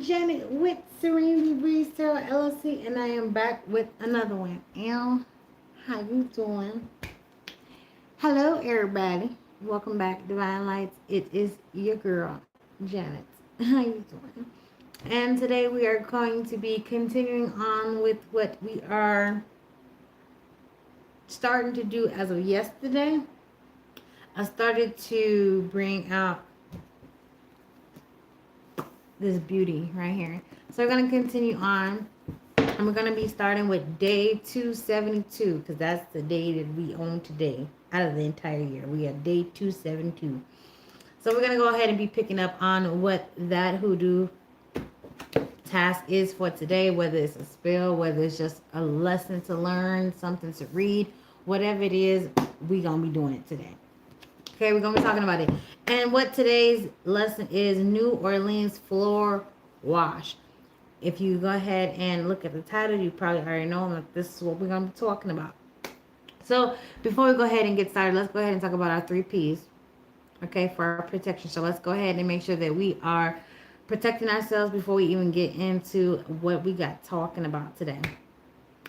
Janet with Serenity Breeze Tarot LLC, and I am back with another one. Al, how you doing? Hello, everybody. Welcome back, Divine Lights. It is your girl, Janet. How you doing? And today we are going to be continuing on with what we are starting to do as of yesterday. I started to bring out this beauty right here. So we're going to continue on. And we're going to be starting with day 272 because that's the day that we own today out of the entire year. We are day 272. So we're going to go ahead and be picking up on what that hoodoo task is for today, whether it's a spell, whether it's just a lesson to learn, something to read, whatever it is, we're going to be doing it today. Okay, we're going to be talking about it. And what today's lesson is, New Orleans floor wash. If you go ahead and look at the title, you probably already know that this is what we're going to be talking about. So before we go ahead and get started, let's go ahead and talk about our 3 Ps, okay, for our protection. So let's go ahead and make sure that we are protecting ourselves before we even get into what we got talking about today.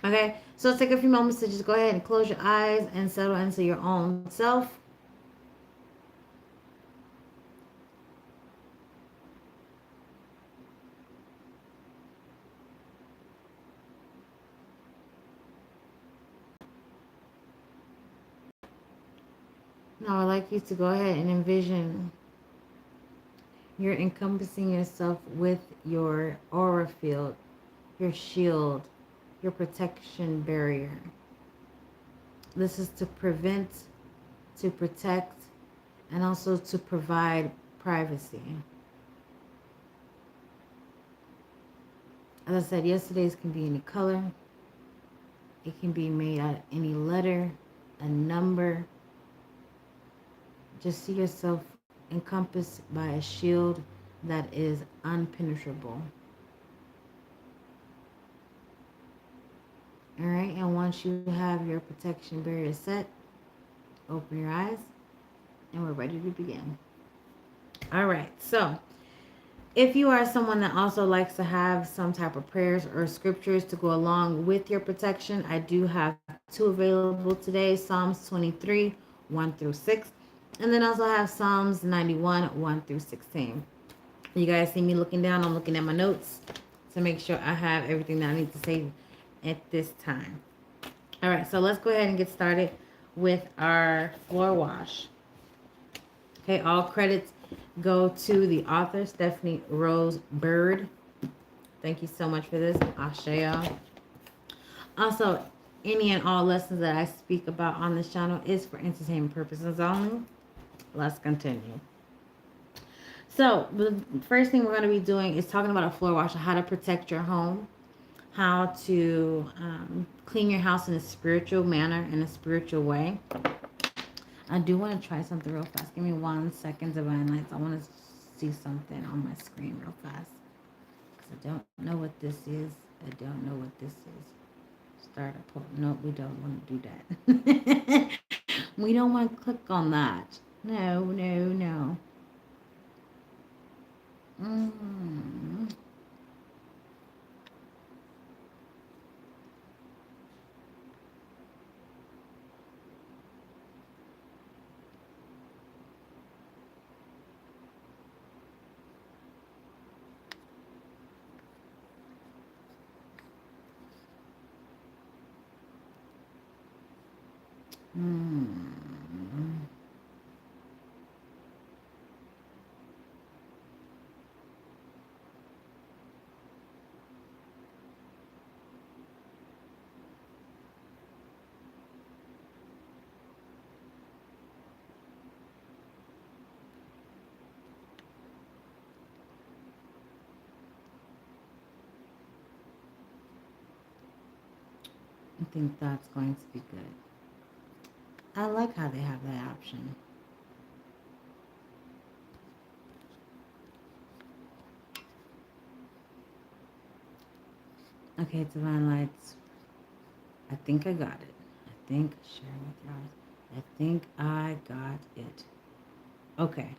Okay, so let's take a few moments to just go ahead and close your eyes and settle into your own self. Now I'd like you to go ahead and envision you're encompassing yourself with your aura field, your shield, your protection barrier. This is to prevent, to protect, and also to provide privacy. As I said, yesterday's can be any color. It can be made out of any letter, a number. Just see yourself encompassed by a shield that is unpenetrable. All right, and once you have your protection barrier set, open your eyes, and we're ready to begin. All right, so if you are someone that also likes to have some type of prayers or scriptures to go along with your protection, I do have 2 available today, Psalms 23, 1 through 6. And then also have Psalms 91, 1 through 16. You guys see me looking down. I'm looking at my notes to make sure I have everything that I need to say at this time. All right, so let's go ahead and get started with our floor wash. Okay, all credits go to the author, Stephanie Rose Bird. Thank you so much for this. Ashe. Also, any and all lessons that I speak about on this channel is for entertainment purposes only. Let's continue. So the first thing we're going to be doing is talking about a floor wash, how to protect your home, how to clean your house in a spiritual manner, in a spiritual way. I do want to try something real fast. Give me 1 second, Divine Lights. I want to see something on my screen real fast. Because I don't know what this is. I don't know what this is. Start a poll. No, we don't want to do that. We don't want to click on that. No, no, no. I think that's going to be good. I like how they have that option. Okay, Divine Lights. I think I got it. I think, share with y'all. I think I got it. Okay.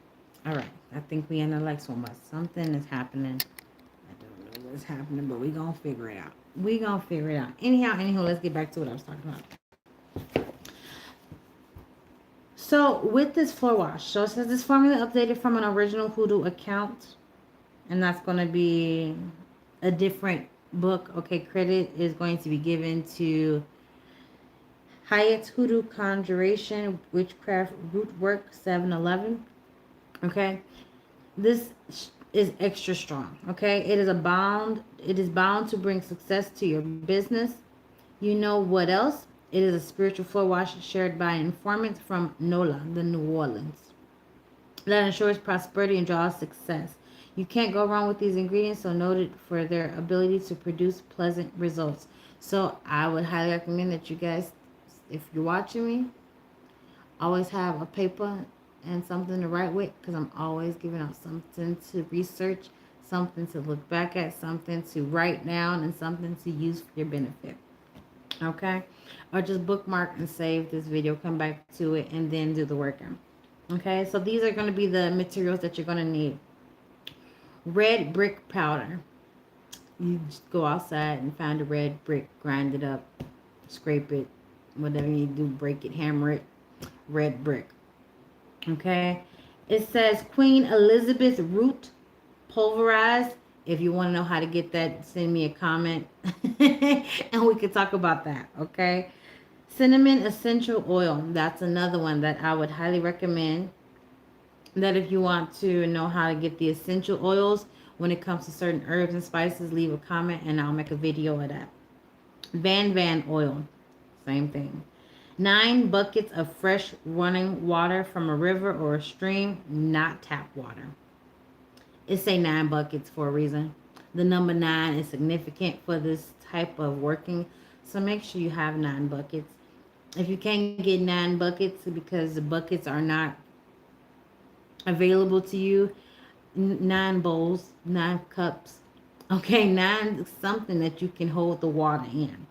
All right. I think we in the next one, but something is happening. I don't is happening, but we gonna figure it out. We gonna figure it out. Anyhow, let's get back to what I was talking about. So with this floor wash, so it says this formula updated from an original Hoodoo account, and that's going to be a different book. Okay, credit is going to be given to Hyatt's Hoodoo Conjuration Witchcraft Root Work 711. Okay, this is extra strong. Okay, it is bound to bring success to your business. You know what else? It is a spiritual floor wash shared by an informant from NOLA, the New Orleans, that ensures prosperity and draws success. You can't go wrong with these ingredients, so noted for their ability to produce pleasant results. So I would highly recommend that you guys, if you're watching me, always have a paper and something to write with, because I'm always giving out something to research, something to look back at, something to write down, and something to use for your benefit. Okay? Or just bookmark and save this video, come back to it, and then do the working. Okay? So these are going to be the materials that you're going to need. Red brick powder. You just go outside and find a red brick, grind it up, scrape it, whatever you do, break it, hammer it. Red brick. Okay? It says Queen Elizabeth root pulverized. If you want to know how to get that, send me a comment and we could talk about that. Okay? Cinnamon essential oil. That's another one that I would highly recommend. That if you want to know how to get the essential oils when it comes to certain herbs and spices, leave a comment and I'll make a video of that. Van oil. Same thing. 9 buckets of fresh running water from a river or a stream, not tap water. It say 9 buckets for a reason. The number 9 is significant for this type of working, so make sure you have 9 buckets. If you can't get 9 buckets because the buckets are not available to you, 9 bowls, 9 cups, okay, 9 something that you can hold the water in.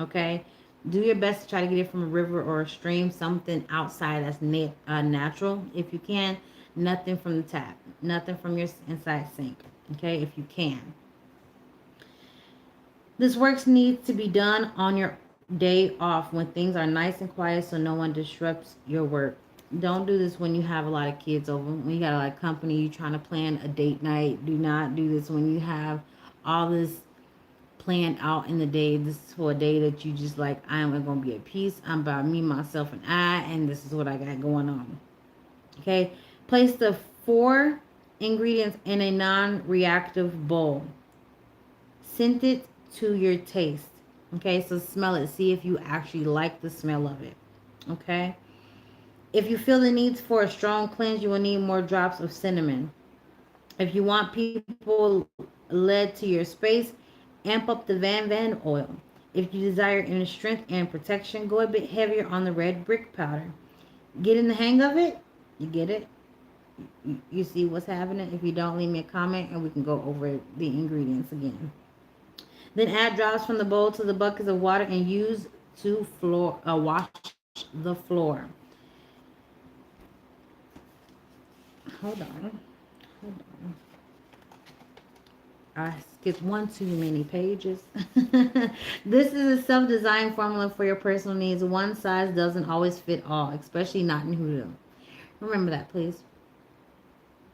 Okay, do your best to try to get it from a river or a stream, something outside that's natural if you can. Nothing from the tap, nothing from your inside sink. Okay, if you can. This work needs to be done on your day off when things are nice and quiet, so no one disrupts your work. Don't do this when you have a lot of kids over, when you got a lot of company, you're trying to plan a date night. Do not do this when you have all this planned out in the day. This is for a day that you just like, I am going to be at peace. I'm about me, myself, and I, and this is what I got going on. Okay, place the 4 ingredients in a non-reactive bowl. Scent it to your taste. Okay, so smell it. See if you actually like the smell of it. Okay. If you feel the need for a strong cleanse, you will need more drops of cinnamon. If you want people led to your space, amp up the Van oil. If you desire inner strength and protection, go a bit heavier on the red brick powder. Get in the hang of it. You get it? You see what's happening? If you don't, leave me a comment and we can go over the ingredients again. Then add drops from the bowl to the buckets of water and use to wash the floor. Hold on. I skipped one too many pages. This is a self-designed formula for your personal needs. One size doesn't always fit all, especially not in Hoodoo. Remember that, please.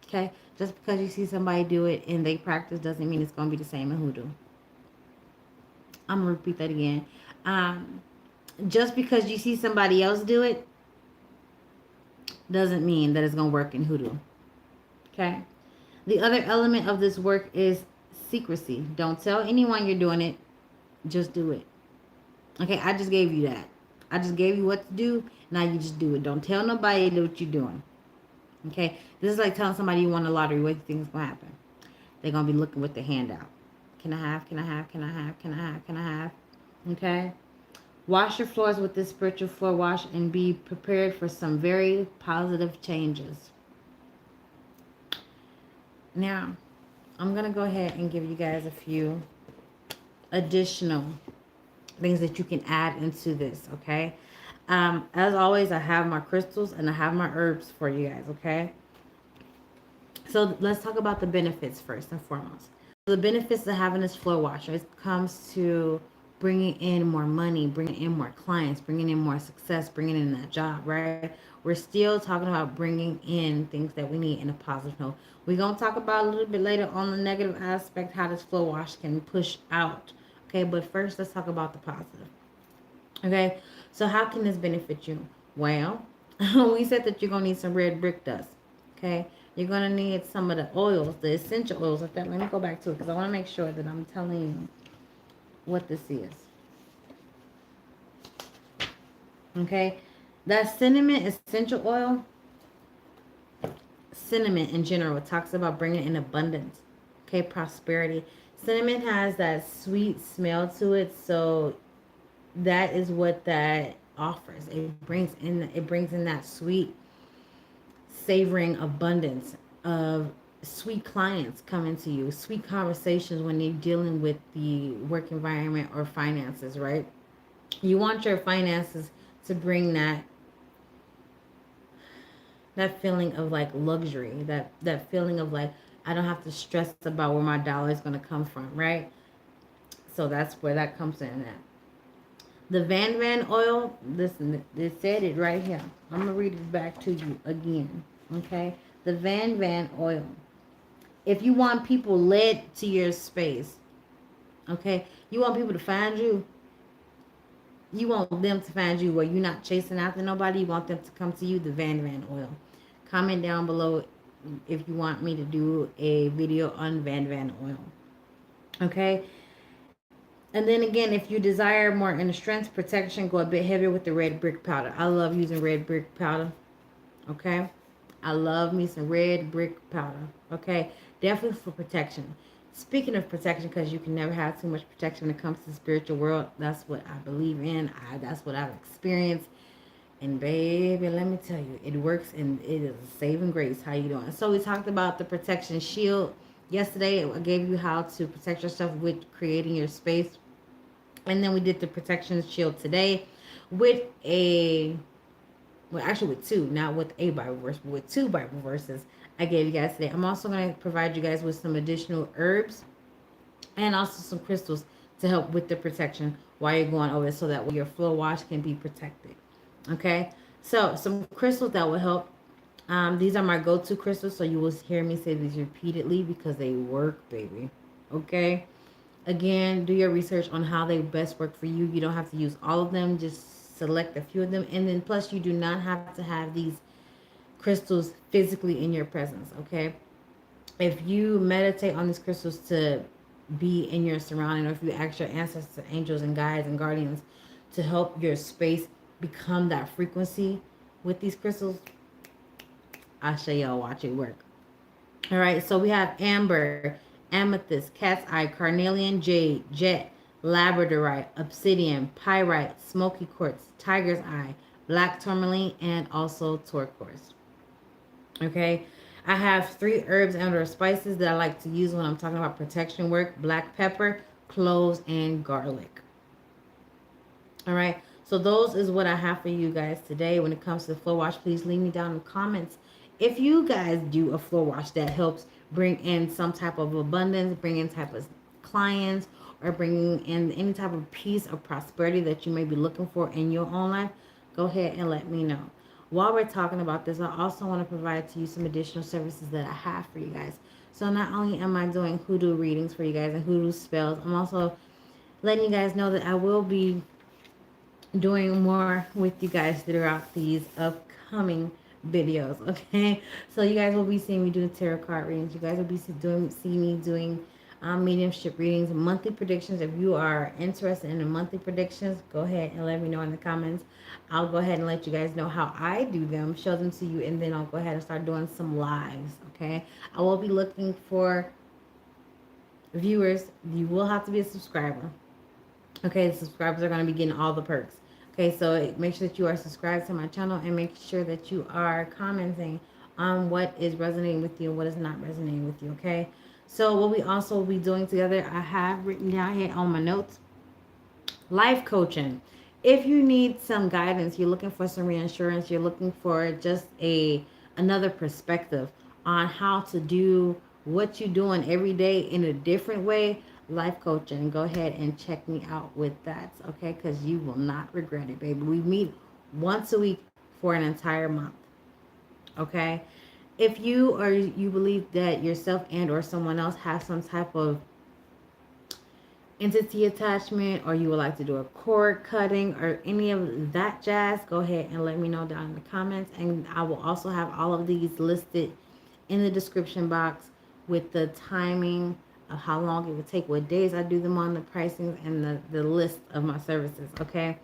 Okay? Just because you see somebody do it and they practice doesn't mean it's going to be the same in Hoodoo. I'm going to repeat that again. Just because you see somebody else do it doesn't mean that it's going to work in Hoodoo. Okay? The other element of this work is secrecy. Don't tell anyone you're doing it. Just do it. Okay, I just gave you that. I just gave you what to do. Now you just do it. Don't tell nobody what you're doing. Okay, this is like telling somebody you won the lottery. What do you think is going to happen? They're going to be looking with the hand out. Can I have? Can I have? Can I have? Can I have? Can I have? Okay. Wash your floors with this spiritual floor wash and be prepared for some very positive changes. Now, I'm going to go ahead and give you guys a few additional things that you can add into this, okay? As always, I have my crystals and I have my herbs for you guys, okay? So let's talk about the benefits first and foremost. the benefits of having this flow washer, it comes to bringing in more money, bringing in more clients, bringing in more success, bringing in that job, right? We're still talking about bringing in things that we need in a positive note. We're going to talk about a little bit later on the negative aspect, how this flow wash can push out. Okay, but first let's talk about the positive. Okay, so how can this benefit you? Well, we said that you're going to need some red brick dust. Okay, you're going to need some of the oils, the essential oils. Let me go back to it because I want to make sure that I'm telling you what this is. Okay, that cinnamon essential oil, cinnamon in general, it talks about bringing in abundance. Okay, prosperity. Cinnamon has that sweet smell to it, so that is what that offers. It brings in that sweet savoring abundance of sweet clients coming to you, sweet conversations when you're dealing with the work environment or finances, right? You want your finances to bring that feeling of like luxury, that feeling of like I don't have to stress about where my dollar is going to come from, right? So that's where that comes in at. The Van oil, listen, it said it right here. I'm going to read it back to you again. Okay? The Van oil. If you want people led to your space, okay? You want people to find you. You want them to find you where you're not chasing after nobody. You want them to come to you, the Van oil. Comment down below if you want me to do a video on Van oil. Okay? And then again, if you desire more inner strength, protection, go a bit heavier with the red brick powder. I love using red brick powder. Okay? I love me some red brick powder. Okay? Definitely for protection. Speaking of protection, because you can never have too much protection when it comes to the spiritual world. That's what I believe in. That's what I've experienced. And baby, let me tell you, it works and it is a saving grace. How you doing? So we talked about the protection shield yesterday. I gave you how to protect yourself with creating your space. And then we did the protection shield today with actually with two, not with a Bible verse, but with two Bible verses I gave you guys today. I'm also going to provide you guys with some additional herbs and also some crystals to help with the protection while you're going over it so that your flow wash can be protected. Okay, so some crystals that will help. These are my go-to crystals, so you will hear me say these repeatedly because they work, baby. Okay, again, do your research on how they best work for you. You don't have to use all of them, just select a few of them, and then plus you do not have to have these crystals physically in your presence. Okay, if you meditate on these crystals to be in your surrounding, or if you ask your ancestors, angels, and guides and guardians to help your space become that frequency with these crystals, I'll show y'all, watch it work. All right, so we have amber, amethyst, cat's eye, carnelian, jade, jet, labradorite, obsidian, pyrite, smoky quartz, tiger's eye, black tourmaline, and also turquoise. Okay, I have 3 herbs and or spices that I like to use when I'm talking about protection work: black pepper, cloves, and garlic. All right, so those is what I have for you guys today. When it comes to the flow wash, please leave me down in the comments if you guys do a flow wash that helps bring in some type of abundance, bring in type of clients, or bringing in any type of peace or prosperity that you may be looking for in your own life. Go ahead and let me know. While we're talking about this, I also want to provide to you some additional services that I have for you guys. So not only am I doing hoodoo readings for you guys and hoodoo spells, I'm also letting you guys know that I will be doing more with you guys throughout these upcoming videos. Okay, so you guys will be seeing me doing tarot card readings. You guys will be seeing me doing mediumship readings, monthly predictions. If you are interested in the monthly predictions, go ahead and let me know in the comments. I'll go ahead and let you guys know how I do them, show them to you, and then I'll go ahead and start doing some lives. Okay, I will be looking for viewers. You will have to be a subscriber. Okay, the subscribers are going to be getting all the perks. Okay, so make sure that you are subscribed to my channel and make sure that you are commenting on what is resonating with you and what is not resonating with you. Okay, so what we also will be doing together, I have written down here on my notes, life coaching. If you need some guidance, you're looking for some reassurance, you're looking for just another perspective on how to do what you're doing every day in a different way, life coaching, go ahead and check me out with that, okay? Because you will not regret it, baby. We meet once a week for an entire month, okay? If you or you believe that yourself and or someone else have some type of entity attachment, or you would like to do a cord cutting or any of that jazz, go ahead and let me know down in the comments. And I will also have all of these listed in the description box with the timing of how long it would take, what days I do them on, the pricings, and the list of my services, okay?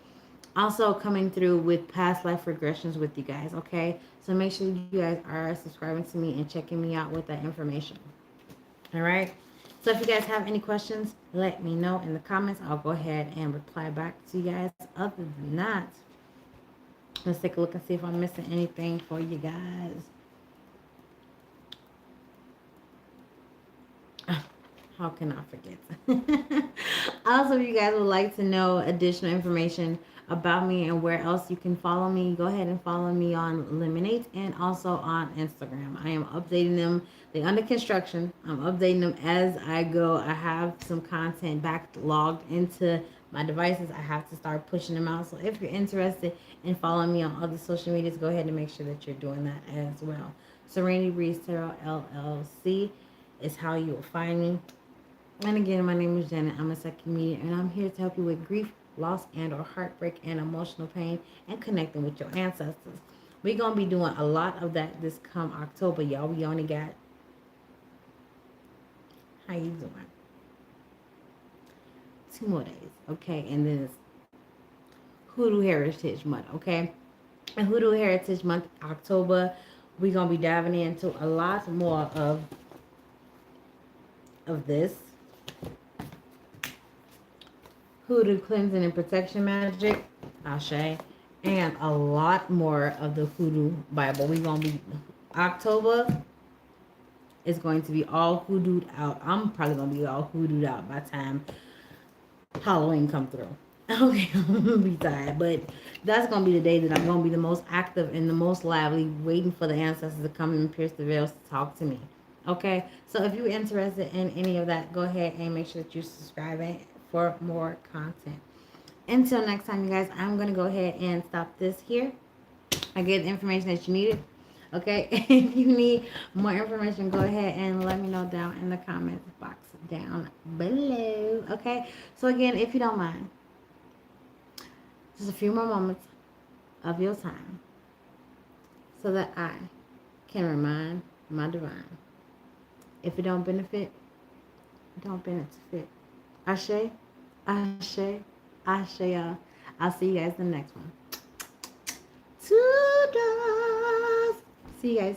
Also coming through with past life regressions with you guys, okay? So make sure you guys are subscribing to me and checking me out with that information. All right? So if you guys have any questions, let me know in the comments. I'll go ahead and reply back to you guys. Other than that, let's take a look and see if I'm missing anything for you guys. How can I forget? Also, if you guys would like to know additional information about me and where else you can follow me, go ahead and follow me on Lemonade and also on Instagram. I am updating them. They're under construction. I'm updating them as I go. I have some content backlogged into my devices. I have to start pushing them out. So if you're interested in following me on other social medias, go ahead and make sure that you're doing that as well. Serenity Breeze Tarot LLC is how you will find me. And again, my name is Janet. I'm a psychic medium, and I'm here to help you with grief, loss, and or heartbreak and emotional pain and connecting with your ancestors. We're going to be doing a lot of that this come October, y'all. We only got, how you doing? 2 more days, okay? And then it's Hoodoo Heritage Month, okay? And Hoodoo Heritage Month, October, we're going to be diving into a lot more of this. Hoodoo cleansing and protection magic, Ashe, and a lot more of the Hoodoo Bible. We're going to be, October is going to be all hoodooed out. I'm probably going to be all hoodooed out by the time Halloween come through. Okay, I'm going to be tired, but that's going to be the day that I'm going to be the most active and the most lively, waiting for the ancestors to come and pierce the veils to talk to me. Okay, so if you're interested in any of that, go ahead and make sure that you're subscribing for more content. Until next time, you guys, I'm going to go ahead and stop this here. I get the information that you needed. Okay, if you need more information, go ahead and let me know down in the comments box down below. Okay, so again, if you don't mind, just a few more moments of your time so that I can remind my divine. If it don't benefit, don't benefit. Ashe, Ashe, Ashe, y'all. I'll see you guys in the next one. Toodles. See you guys.